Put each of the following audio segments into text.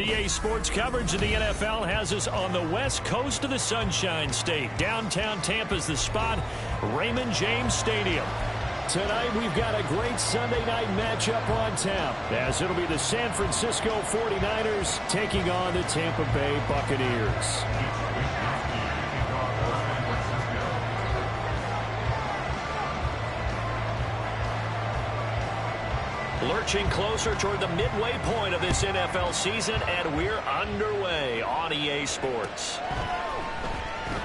EA Sports coverage of the NFL has us on the west coast of the Sunshine State. Downtown Tampa's the spot, Raymond James Stadium. Tonight we've got a great Sunday night matchup on tap, as it'll be the San Francisco 49ers taking on the Tampa Bay Buccaneers. Lurching closer toward the midway point of this NFL season, and we're underway on EA Sports.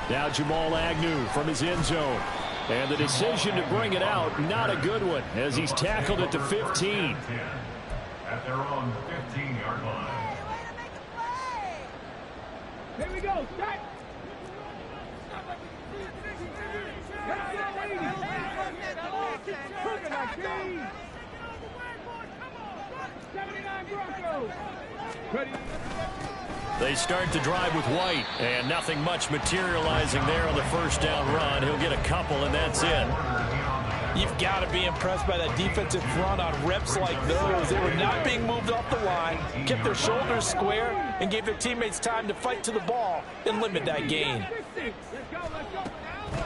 Now Jamal Agnew from his end zone. And the decision to bring it out, not a good one, as he's tackled at the 15. At their own 15-yard line. Here we go. Start. They start to drive with White, and nothing much materializing there on the first down run. He'll get a couple, and that's it. You've got to be impressed by that defensive front on reps like those. They were not being moved off the line, kept their shoulders square, and gave their teammates time to fight to the ball and limit that gain.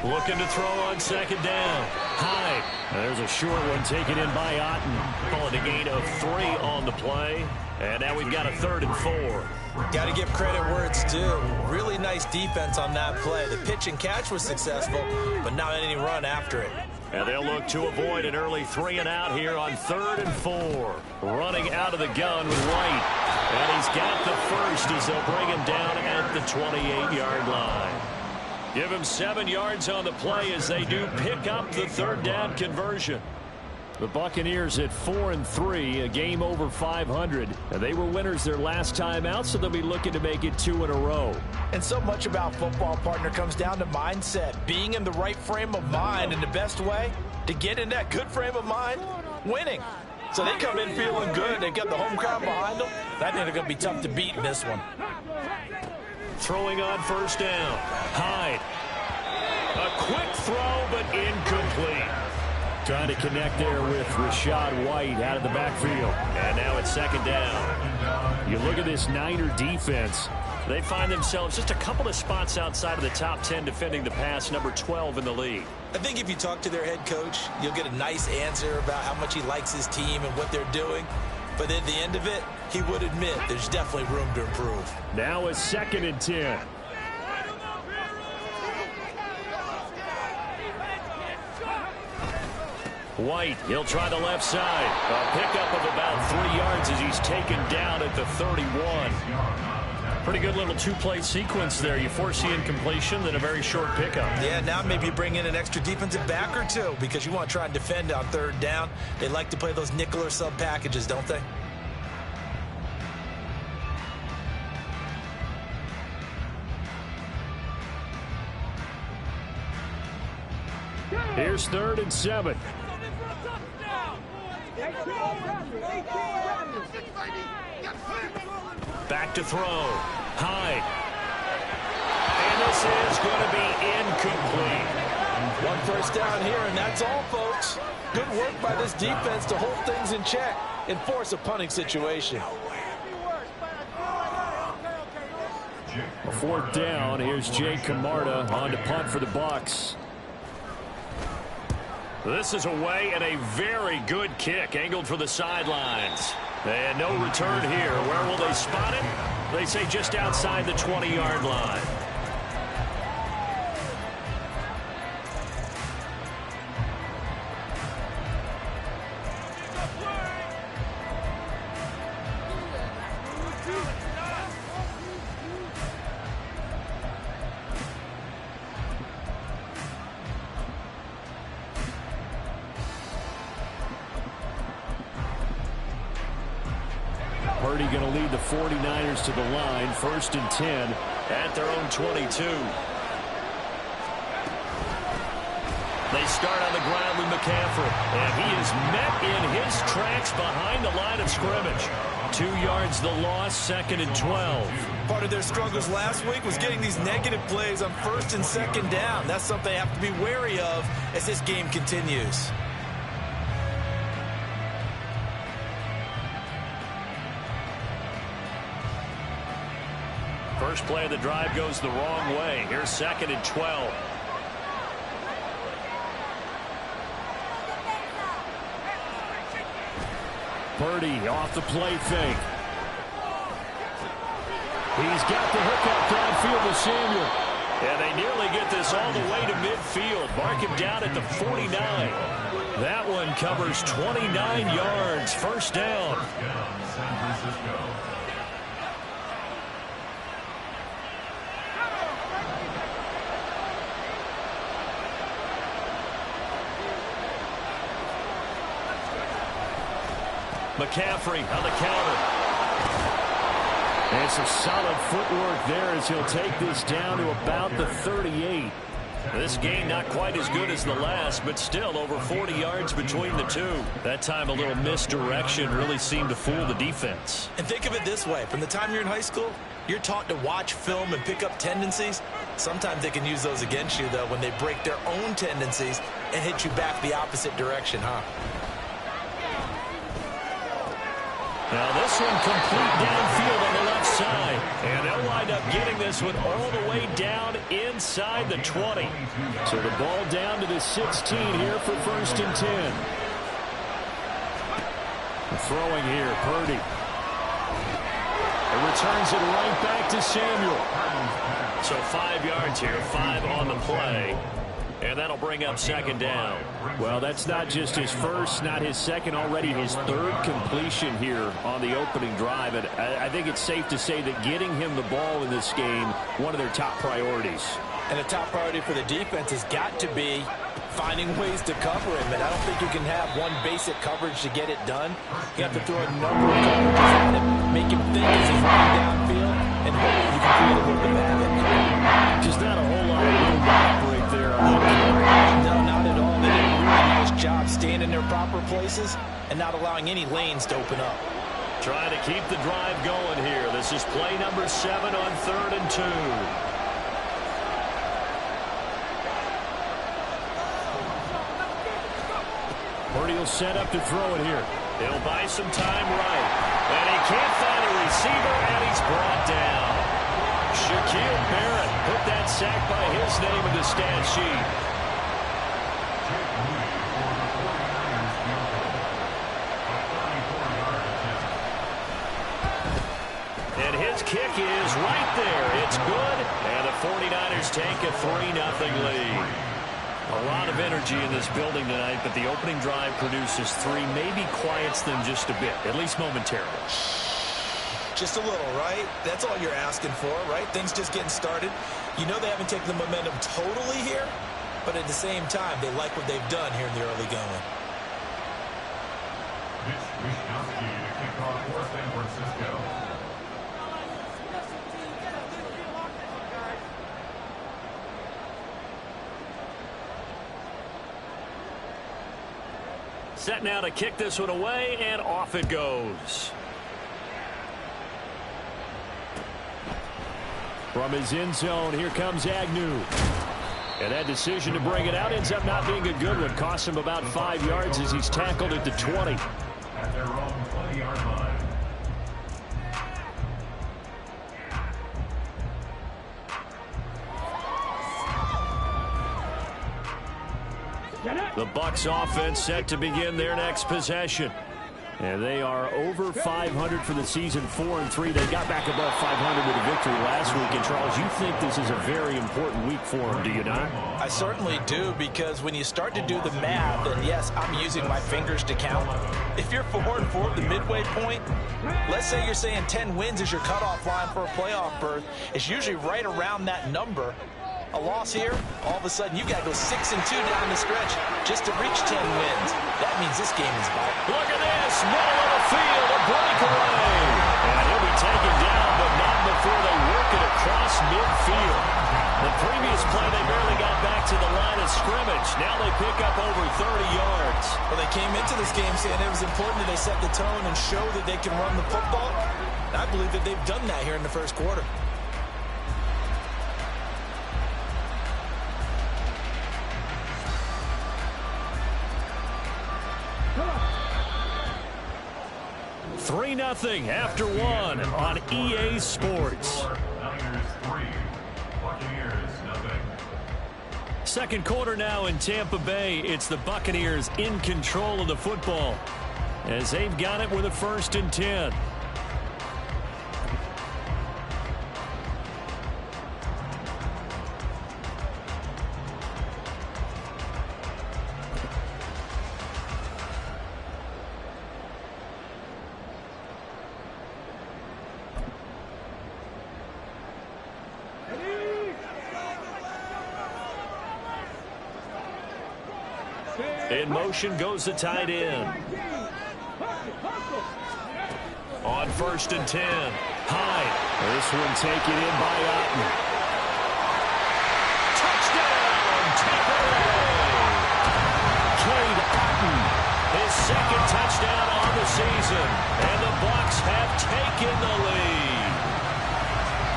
Looking to throw on second down. Hyde. There's a short one taken in by Otten. Calling a gain of 3 on the play. And now we've got a 3rd and 4. Got to give credit where it's due. Really nice defense on that play. The pitch and catch was successful, but not any run after it. And they'll look to avoid an early 3 and out here on 3rd and 4. Running out of the gun with White. And he's got the first as they'll bring him down at the 28-yard line. Give him 7 yards on the play as they do pick up the 3rd down conversion. The Buccaneers at 4-3, a game over 500. And they were winners their last time out, so they'll be looking to make it 2 in a row. And so much about football, partner, comes down to mindset. Being in the right frame of mind, and the best way to get in that good frame of mind, winning. So they come in feeling good. They got the home crowd behind them. I think they're going to be tough to beat in this one. Throwing on first down. Hyde. A quick throw, but incomplete. Trying to connect there with Rachaad White out of the backfield. And now it's second down. You look at this Niner defense. They find themselves just a couple of spots outside of the top 10 defending the pass, number 12 in the league. I think if you talk to their head coach, you'll get a nice answer about how much he likes his team and what they're doing. But at the end of it, he would admit there's definitely room to improve. Now a 2nd and 10. White, he'll try the left side. A pickup of about 3 yards as he's taken down at the 31. Pretty good little 2-play sequence there. You force the incompletion, then a very short pickup. Yeah, now maybe you bring in an extra defensive back or 2 because you want to try and defend on 3rd down. They like to play those nickel or sub packages, don't they? Here's 3rd and 7. Back to throw. Hyde. And this is going to be incomplete. 1 first down here, and that's all, folks. Good work by this defense to hold things in check and force a punting situation. A 4th down. Here's Jay Camarda on to punt for the Bucs. This is away and a very good kick angled for the sidelines. And no return here. Where will they spot it? They say just outside the 20-yard line. Purdy going to lead the 49ers to the line. 1st and 10 at their own 22. They start on the ground with McCaffrey. And he is met in his tracks behind the line of scrimmage. 2 yards the loss, 2nd and 12. Part of their struggles last week was getting these negative plays on 1st and 2nd down. That's something they have to be wary of as this game continues. First play of the drive goes the wrong way. Here's 2nd and 12. Purdy off the play fake. He's got the hookup downfield to Samuel. And they nearly get this all the way to midfield. Mark him down at the 49. That one covers 29 yards. First down. San Francisco. McCaffrey on the counter. And some solid footwork there as he'll take this down to about the 38. This game not quite as good as the last, but still over 40 yards between the two. That time a little misdirection really seemed to fool the defense. And think of it this way. From the time you're in high school, you're taught to watch film and pick up tendencies. Sometimes they can use those against you, though, when they break their own tendencies and hit you back the opposite direction, huh? Now this one complete downfield on the left side. And they'll wind up getting this one all the way down inside the 20. So the ball down to the 16 here for 1st and 10. Throwing here, Purdy. And returns it right back to Samuel. So 5 yards here, 5 on the play. And that'll bring up 2nd down. Well, that's not just his first, not his second, already his 3rd completion here on the opening drive. And I think it's safe to say that getting him the ball in this game, one of their top priorities. And the top priority for the defense has got to be finding ways to cover him. And I don't think you can have one basic coverage to get it done. You have to throw a number of coverages at him, make him think as he's running downfield, and hopefully you can create a little bit of havoc. Just not a whole lot of room to operate there. No, not at all. They did a really nice job staying in their proper places and not allowing any lanes to open up. Trying to keep the drive going here. This is play number 7 on 3rd and 2. Purdy will set up to throw it here. He'll buy some time right. And he can't find a receiver, and he's brought down. Shaquille Barrett put that sack by his name in the stat sheet. And his kick is right there. It's good. And the 49ers take a 3-0 lead. A lot of energy in this building tonight, but the opening drive produces 3, maybe quiets them just a bit, at least momentarily. Just a little, right? That's all you're asking for, right? Things just getting started. You know they haven't taken the momentum totally here, but at the same time, they like what they've done here in the early going. Mitch Wishnowsky to kick off for San Francisco. Set now to kick this one away, and off it goes. From his end zone, here comes Agnew. And that decision to bring it out ends up not being a good one. Costs him about 5 yards as he's tackled at the 20. At their own 20-yard line. The Bucs offense set to begin their next possession. And they are over 500 for the season, 4-3. They got back above 500 with a victory last week. And, Charles, you think this is a very important week for them, do you not? I certainly do, because when you start to do the math, and yes, I'm using my fingers to count. If you're 4-4 at the midway point, let's say you're saying 10 wins is your cutoff line for a playoff berth. It's usually right around that number. A loss here, all of a sudden you got to go 6-2 down the stretch just to reach 10 wins. That means this game is about. Look at this, middle of the field, a breakaway. And he'll be taken down, but not before they work it across midfield. The previous play, they barely got back to the line of scrimmage. Now they pick up over 30 yards. Well, they came into this game saying it was important that they set the tone and show that they can run the football. And I believe that they've done that here in the first quarter. Three 3-0 after one on EA Sports. Niners Second quarter now in Tampa Bay. It's the Buccaneers in control of the football as they've got it with a 1st and 10. In motion goes the tight end. On 1st and 10. Hyde. This one taken in by Otten. Touchdown, Tampa Bay. Cade Otten, his 2nd touchdown on the season. And the Bucs have taken the lead.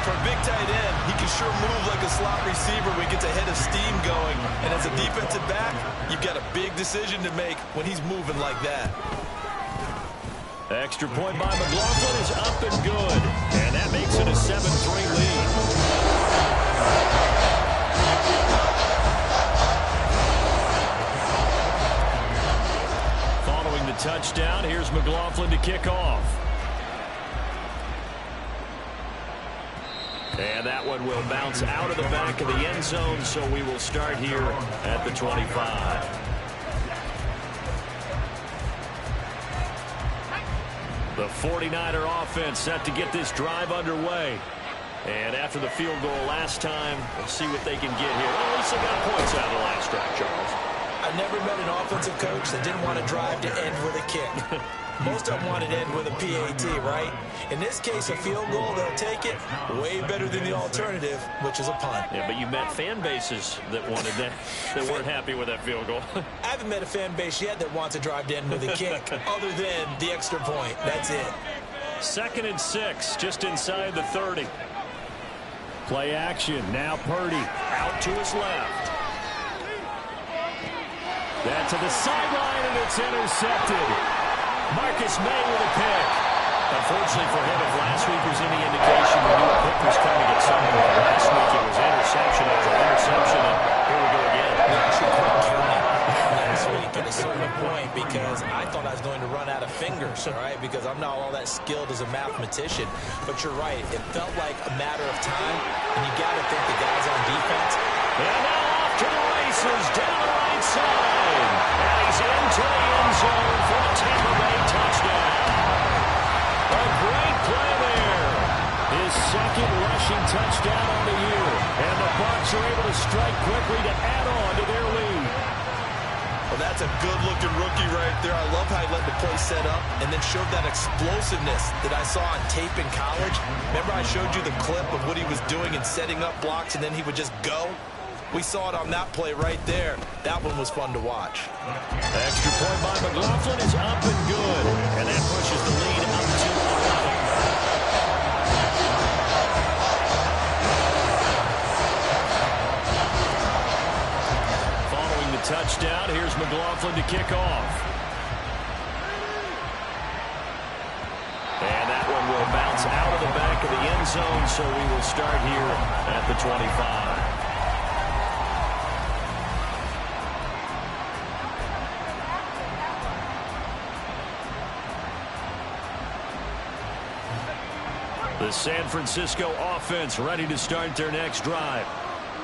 For a big tight end, he can sure move like a slot receiver when he gets a head of steam going. And as a defensive back, you've got a big decision to make when he's moving like that. Extra point by McLaughlin is up and good. And that makes it a 7-3 lead. Following the touchdown, here's McLaughlin to kick off. And that one will bounce out of the back of the end zone, so we will start here at the 25. The 49er offense set to get this drive underway. And after the field goal last time, we'll see what they can get here. Well, at least they got points out of the last drive, Charles. I never met an offensive coach that didn't want to drive to end with a kick. Most of them want to end with a PAT, right? In this case, a field goal, they'll take it. Way better than the alternative, which is a punt. Yeah, but you met fan bases that wanted that, that weren't happy with that field goal. I haven't met a fan base yet that wants to drive to end with a kick, other than the extra point. That's it. 2nd and 6, just inside the 30. Play action. Now Purdy out to his left. That to the sideline, and it's intercepted. Marcus May with a pick. Unfortunately for him, if last week was any indication, we knew Pick was coming at some point. Last week it was interception after interception, and here we go again. We actually quit counting last week at a certain point because I thought I was going to run out of fingers, all right, because I'm not all that skilled as a mathematician. But you're right. It felt like a matter of time, and you got to think the guys on defense. And now off to the races down the right side. And he's into the end zone for a Tampa Bay touchdown. A great play there. His 2nd rushing touchdown on the year. And the Bucs are able to strike quickly to add on to their lead. Well, that's a good-looking rookie right there. I love how he let the play set up and then showed that explosiveness that I saw on tape in college. Remember I showed you the clip of what he was doing and setting up blocks, and then he would just go? We saw it on that play right there. That one was fun to watch. Extra point by McLaughlin is up and good. And that pushes the lead up to 11. Following the touchdown, here's McLaughlin to kick off. And that one will bounce out of the back of the end zone, so we will start here at the 25. The San Francisco offense ready to start their next drive.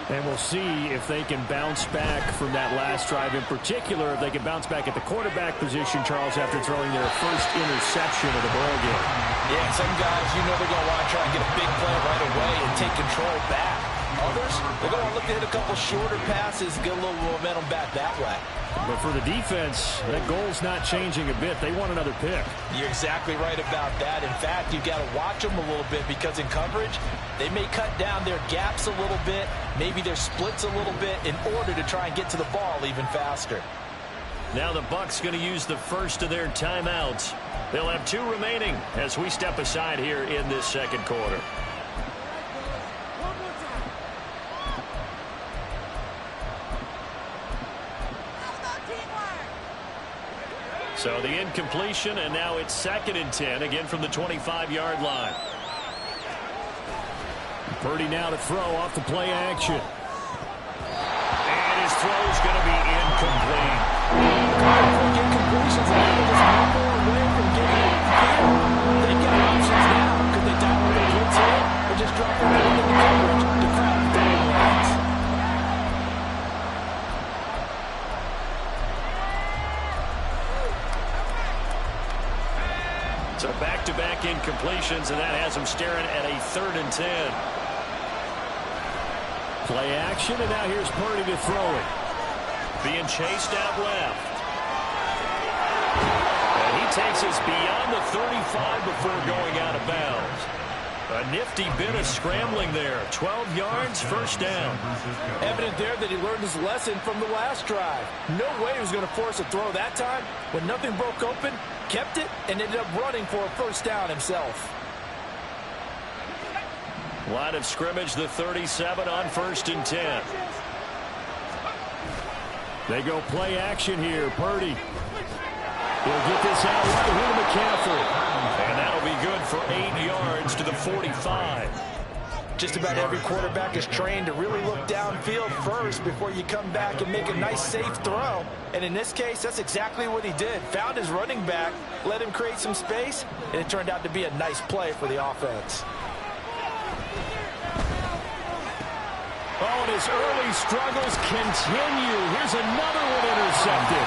And we'll see if they can bounce back from that last drive. In particular, if they can bounce back at the quarterback position, Charles, after throwing their first interception of the ball game. Yeah, some guys, you know they're going to want to try and get a big play right away and take control back. Others, they're going to look to hit a couple shorter passes, get a little momentum back that way. But for the defense, that goal's not changing a bit. They want another pick. You're exactly right about that. In fact, you've got to watch them a little bit because in coverage, they may cut down their gaps a little bit, maybe their splits a little bit in order to try and get to the ball even faster. Now the Bucs going to use the first of their timeouts. They'll have 2 remaining as we step aside here in this second quarter. So the incompletion, and now it's 2nd and 10, again from the 25-yard line. Purdy now to throw off the play action. And throw's going to be incomplete. Incompletions, and they're just one more away from getting it field. They've got options now. Could they dial up their blitz here or just drop it into the coverage to crowd the throwing lanes? So back-to-back incompletions, and that has them staring at a 3rd and 10. Play action, and now here's Purdy to throw it. Being chased out left. And he takes us beyond the 35 before going out of bounds. A nifty bit of scrambling there. 12 yards, first down. Evident there that he learned his lesson from the last drive. No way he was going to force a throw that time. When nothing broke open, kept it, and ended up running for a first down himself. Line of scrimmage, the 37 on 1st and 10. They go play action here. Purdy. He'll get this out right here to McCaffrey. And that'll be good for 8 yards to the 45. Just about every quarterback is trained to really look downfield first before you come back and make a nice, safe throw. And in this case, that's exactly what he did. Found his running back, let him create some space, and it turned out to be a nice play for the offense. Oh, and his early struggles continue. Here's another one intercepted.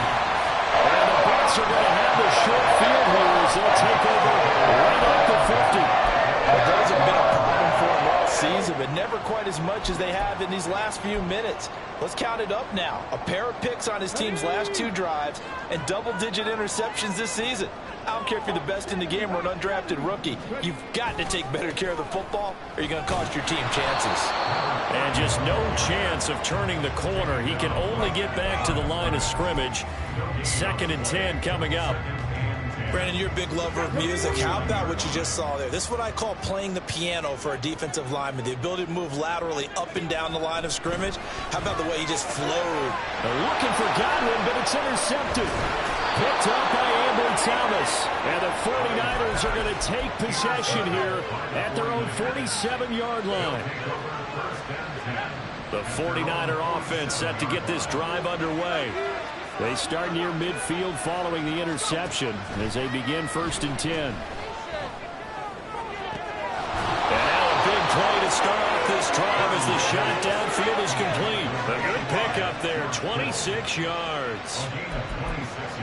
And the Bucs are going to have the short field here as they'll take over right at the 50. Well, those have been a problem for him all season, but never quite as much as they have in these last few minutes. Let's count it up now. A pair of picks on his team's last 2 drives and double-digit interceptions this season. I don't care if you're the best in the game or an undrafted rookie. You've got to take better care of the football or you're going to cost your team chances. And just no chance of turning the corner. He can only get back to the line of scrimmage. 2nd and 10 coming up. Brandon, you're a big lover of music. How about what you just saw there? This is what I call playing the piano for a defensive lineman. The ability to move laterally up and down the line of scrimmage. How about the way he just flowed? They're looking for Godwin, but it's intercepted. Picked up by Ambry Thomas. And the 49ers are going to take possession here at their own 47-yard line. The 49er offense set to get this drive underway. They start near midfield following the interception as they begin 1st and 10. And now a big play to start off this drive as the shot downfield is complete. A good pickup there, 26 yards.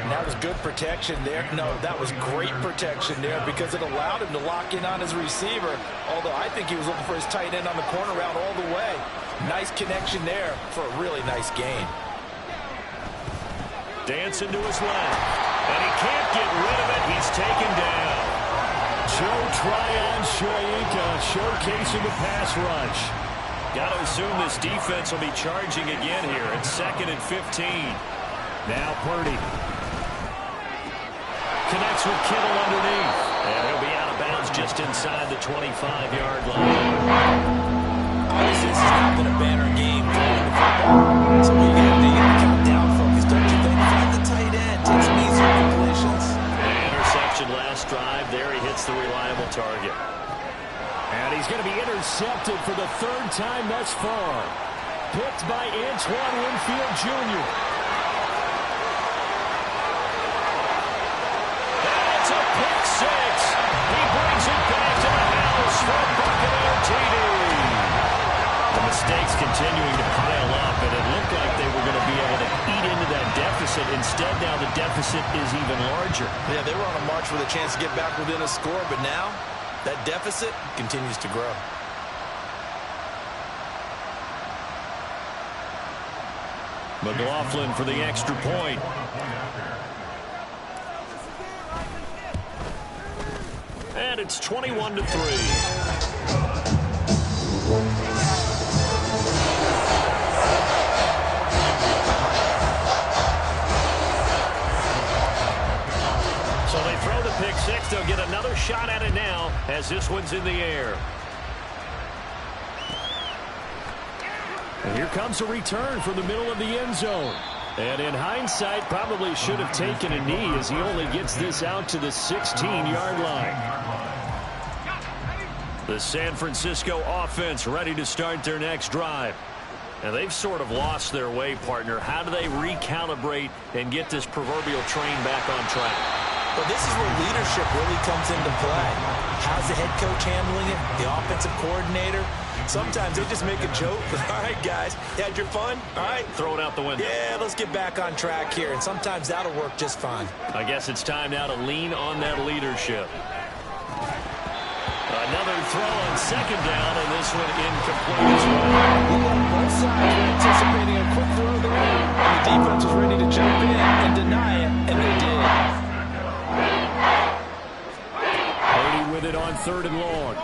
And that was good protection there. No, that was great protection there because it allowed him to lock in on his receiver, although I think he was looking for his tight end on the corner route all the way. Nice connection there for a really nice gain. Dancing to his left, and he can't get rid of it. He's taken down. Joe Tryon-Shoyinka showcasing the pass rush. Got to assume this defense will be charging again here. It's 2nd and 15. Now Purdy. Connects with Kittle underneath. And he'll be out of bounds just inside the 25-yard line. Obviously, this has not been a banner game throwing the football. So we get to come down focus, don't you think? Find the tight end. Take some easier completions. Interception last drive. There he hits the reliable target. And he's going to be intercepted for the 3rd time thus far. Picked by Antoine Winfield Jr. That's a pick 6. He brings it back to the house for Buccaneer TD. The mistakes continuing to pile up, and it looked like they were going to be able to eat into that deficit. Instead, now the deficit is even larger. Yeah, they were on a march with a chance to get back within a score, but now that deficit continues to grow. McLaughlin for the extra point. And it's 21-3. So they throw the pick 6. They'll get another shot at it now as this one's in the air. And here comes a return from the middle of the end zone. And in hindsight, probably should have taken a knee as he only gets this out to the 16-yard line. The San Francisco offense ready to start their next drive. And they've sort of lost their way, partner. How do they recalibrate and get this proverbial train back on track? Well, this is where leadership really comes into play. How's the head coach handling it? The offensive coordinator? Sometimes they just make a joke. All right, guys, you had your fun? All right. Throw it out the window. Yeah, let's get back on track here. And sometimes that'll work just fine. I guess it's time now to lean on that leadership. Another throw on second down, and this one incomplete as well. Both sides were anticipating a quick throw there, and the defense was ready to jump in and deny it, and they did. Purdy with it on 3rd and long.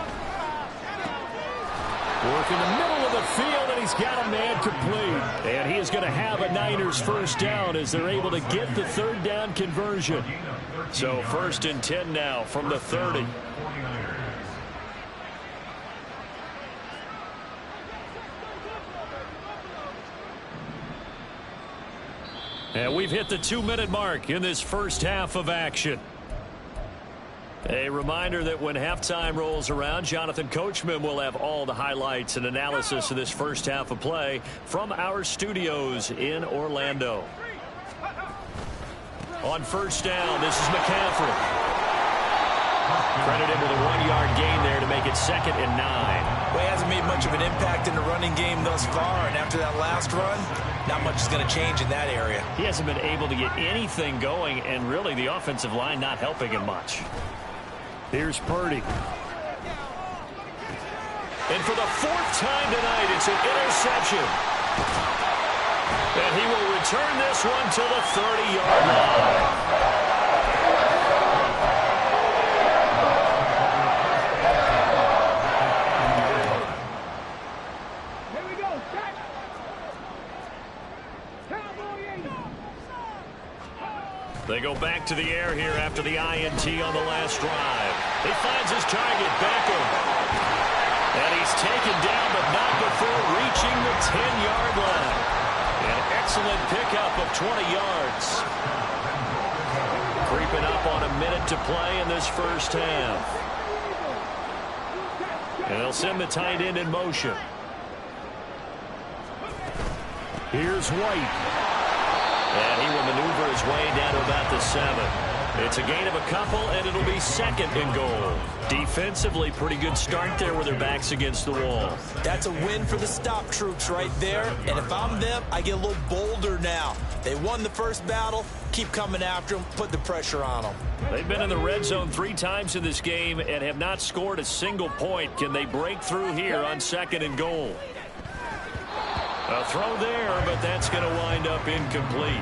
Work in the middle of the field, and he's got a man complete. And he is going to have a Niners first down as they're able to get the 3rd down conversion. So 1st and 10 now from the 30. And we've hit the 2-minute mark in this first half of action. A reminder that when halftime rolls around, Jonathan Coachman will have all the highlights and analysis of this first half of play from our studios in Orlando. On 1st down, this is McCaffrey. Credit him with a 1-yard gain there to make it 2nd and 9. Well, he hasn't made much of an impact in the running game thus far, and after that last run, not much is going to change in that area. He hasn't been able to get anything going, and really the offensive line not helping him much. Here's Purdy. And for the 4th time tonight, it's an interception. And he will return this one to the 30-yard line. They go back to the air here after the INT on the last drive. He finds his target, Beckham. And he's taken down, but not before reaching the 10-yard line. An excellent pickup of 20 yards. Creeping up on a minute to play in this first half. And they'll send the tight end in motion. Here's White. And he will maneuver his way down to about the 7. It's a gain of a couple, and it'll be 2nd and goal. Defensively, pretty good start there with their backs against the wall. That's a win for the stop troops right there. And if I'm them, I get a little bolder now. They won the first battle. Keep coming after them. Put the pressure on them. They've been in the red zone 3 times in this game and have not scored a single point. Can they break through here on 2nd and goal? A throw there, but that's going to wind up incomplete.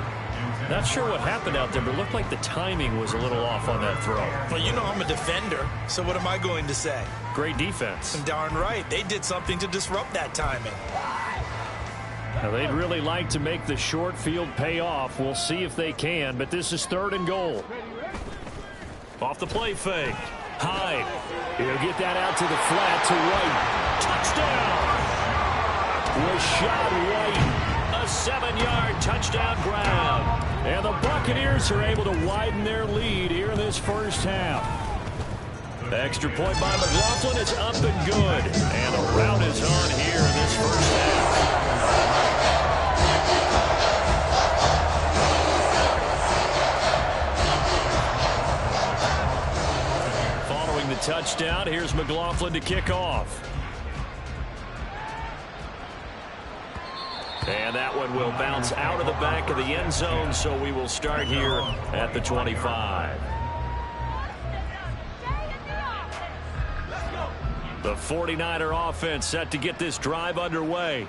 Not sure what happened out there, but it looked like the timing was a little off on that throw. Well, you know I'm a defender, so what am I going to say? Great defense. Darn right. They did something to disrupt that timing. Now, they'd really like to make the short field pay off. We'll see if they can, but this is 3rd and goal. Off the play fake. Hyde. He'll get that out to the flat to White. Touchdown! Rachaad White, a 7-yard touchdown grab. And the Buccaneers are able to widen their lead here in this first half. Extra point by McLaughlin is up and good. And the route is on here in this first half. Following the touchdown, here's McLaughlin to kick off. And that one will bounce out of the back of the end zone, so we will start here at the 25. The 49er offense set to get this drive underway.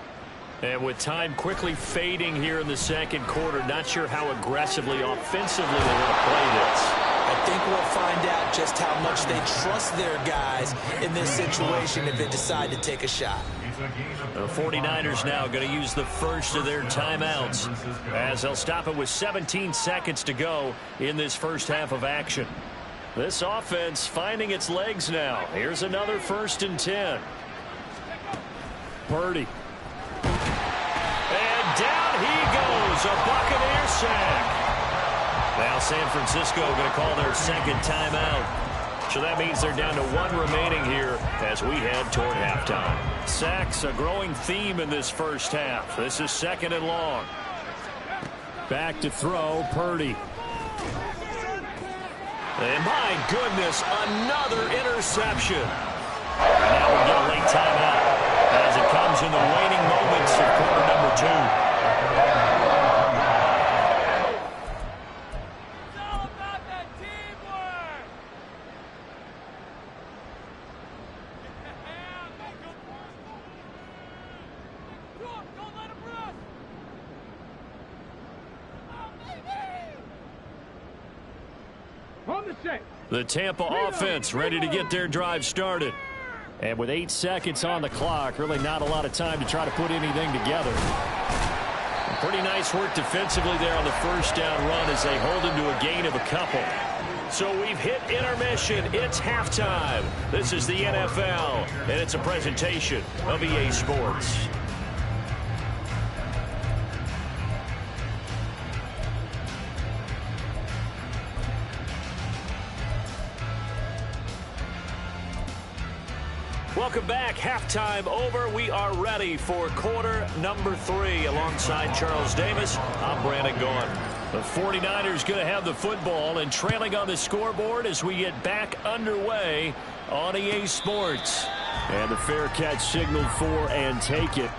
And with time quickly fading here in the second quarter, not sure how aggressively, offensively they want to play this. I think we'll find out just how much they trust their guys in this situation if they decide to take a shot. The 49ers now going to use the first of their timeouts as they'll stop it with 17 seconds to go in this first half of action. This offense finding its legs now. Here's another 1st and 10. Purdy. And down he goes. A Buccaneer sack. Now San Francisco going to call their second timeout. So that means they're down to 1 remaining here as we head toward halftime. Sacks, a growing theme in this first half. This is 2nd and long. Back to throw, Purdy. And my goodness, another interception. And now we get a late timeout as it comes in the waning moments of quarter number 2. The Tampa offense ready to get their drive started. And with 8 seconds on the clock, really not a lot of time to try to put anything together. And pretty nice work defensively there on the first down run as they hold him to a gain of a couple. So we've hit intermission. It's halftime. This is the NFL, and it's a presentation of EA Sports. Welcome back. Halftime over. We are ready for quarter number 3. Alongside Charles Davis, I'm Brandon Gaughan. The 49ers going to have the football and trailing on the scoreboard as we get back underway on EA Sports. And the fair catch signaled for and take it.